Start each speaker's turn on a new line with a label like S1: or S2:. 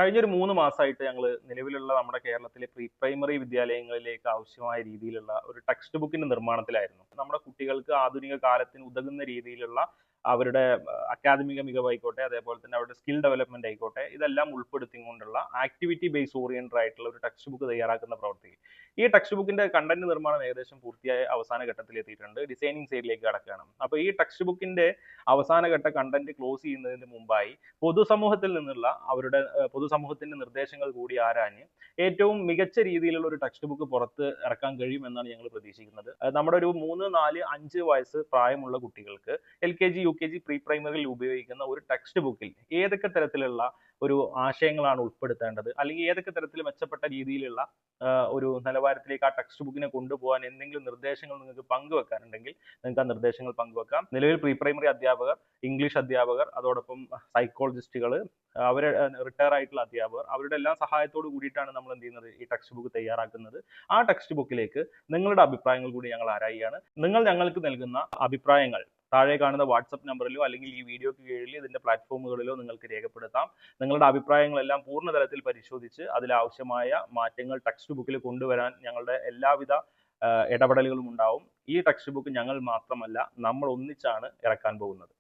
S1: കഴിഞ്ഞൊരു 3 മാസമായിട്ട് ഞങ്ങൾ നിലവിലുള്ള നമ്മുടെ കേരളത്തിലെ പ്രീ പ്രൈമറി വിദ്യാലയങ്ങളിലേക്ക് ആവശ്യമായ രീതിയിലുള്ള ഒരു ടെക്സ്റ്റ് ബുക്കിന്റെ നിർമ്മാണത്തിലായിരുന്നു. നമ്മുടെ കുട്ടികൾക്ക് ആധുനിക കാലത്തിന് ഉതകുന്ന രീതിയിലുള്ള അവരുടെ അക്കാദമിക മികവായിക്കോട്ടെ, അതേപോലെ തന്നെ അവരുടെ സ്കിൽ ഡെവലപ്മെന്റ് ആയിക്കോട്ടെ, ഇതെല്ലാം ഉൾപ്പെടുത്തിക്കൊണ്ടുള്ള ആക്ടിവിറ്റി ബേസ് ഓറിയന്റഡ് ആയിട്ടുള്ള ഒരു ടെക്സ്റ്റ് ബുക്ക് തയ്യാറാക്കുന്ന പ്രവൃത്തി. ഈ ടെക്സ്റ്റ് ബുക്കിന്റെ കണ്ടന്റ് നിർമ്മാണം ഏകദേശം പൂർത്തിയായ അവസാന ഘട്ടത്തിൽ എത്തിയിട്ടുണ്ട്. ഡിസൈനിങ് സൈഡിലേക്ക് കടക്കുകയാണ്. അപ്പോൾ ഈ ടെക്സ്റ്റ് ബുക്കിന്റെ അവസാന ഘട്ട കണ്ടന്റ് ക്ലോസ് ചെയ്യുന്നതിന് മുമ്പായി പൊതുസമൂഹത്തിൽ നിന്നുള്ള അവരുടെ പൊതുസമൂഹത്തിന്റെ നിർദ്ദേശങ്ങൾ കൂടി ആരാഞ്ഞ് ഏറ്റവും മികച്ച രീതിയിലുള്ള ഒരു ടെക്സ്റ്റ് ബുക്ക് പുറത്ത് ഇറക്കാൻ കഴിയും എന്നാണ് ഞങ്ങൾ പ്രതീക്ഷിക്കുന്നത്. നമ്മുടെ ഒരു 3, 4, 5 വയസ്സ് പ്രായമുള്ള കുട്ടികൾക്ക് LKG, UKG, പ്രീ പ്രൈമറിയിൽ ഉപയോഗിക്കുന്ന ഒരു ടെക്സ്റ്റ് ബുക്കിൽ ഏതൊക്കെ തരത്തിലുള്ള ഒരു ആശയങ്ങളാണ് ഉൾപ്പെടുത്തേണ്ടത്, അല്ലെങ്കിൽ ഏതൊക്കെ തരത്തിൽ മെച്ചപ്പെട്ട രീതിയിലുള്ള ഒരു നിലവാരത്തിലേക്ക് ആ ടെക്സ്റ്റ് ബുക്കിനെ കൊണ്ടുപോകാൻ എന്തെങ്കിലും നിർദ്ദേശങ്ങൾ നിങ്ങൾക്ക് പങ്കുവെക്കാനുണ്ടെങ്കിൽ നിങ്ങൾക്ക് ആ നിർദ്ദേശങ്ങൾ പങ്കുവെക്കാം. നിലവിൽ പ്രീ പ്രൈമറി അധ്യാപകർ, ഇംഗ്ലീഷ് അധ്യാപകർ, അതോടൊപ്പം സൈക്കോളജിസ്റ്റുകൾ, അവർ റിട്ടയർ ആയിട്ടുള്ള അധ്യാപകർ, അവരുടെ എല്ലാ സഹായത്തോട് കൂടിയിട്ടാണ് നമ്മൾ എന്ത് ചെയ്യുന്നത്, ഈ ടെക്സ്റ്റ് ബുക്ക് തയ്യാറാക്കുന്നത്. ആ ടെക്സ്റ്റ് ബുക്കിലേക്ക് നിങ്ങളുടെ അഭിപ്രായങ്ങൾ കൂടി ഞങ്ങൾ ആരായുകയാണ്. നിങ്ങൾ ഞങ്ങൾക്ക് നൽകുന്ന അഭിപ്രായങ്ങൾ താഴെ കാണുന്ന വാട്സപ്പ് നമ്പറിലോ അല്ലെങ്കിൽ ഈ വീഡിയോക്ക് കീഴിൽ ഇതിന്റെ പ്ലാറ്റ്ഫോമുകളിലോ നിങ്ങൾക്ക് രേഖപ്പെടുത്താം. നിങ്ങളുടെ അഭിപ്രായങ്ങളെല്ലാം പൂർണ്ണതലത്തിൽ പരിശോധിച്ച് അതിലാവശ്യമായ മാറ്റങ്ങൾ ടെക്സ്റ്റ് ബുക്കിൽ കൊണ്ടുവരാൻ ഞങ്ങളുടെ എല്ലാവിധ ഇടപെടലുകളും ഉണ്ടാവും. ഈ ടെക്സ്റ്റ് ബുക്ക് ഞങ്ങൾ മാത്രമല്ല, നമ്മൾ ഒന്നിച്ചാണ് ഇറക്കാൻ പോകുന്നത്.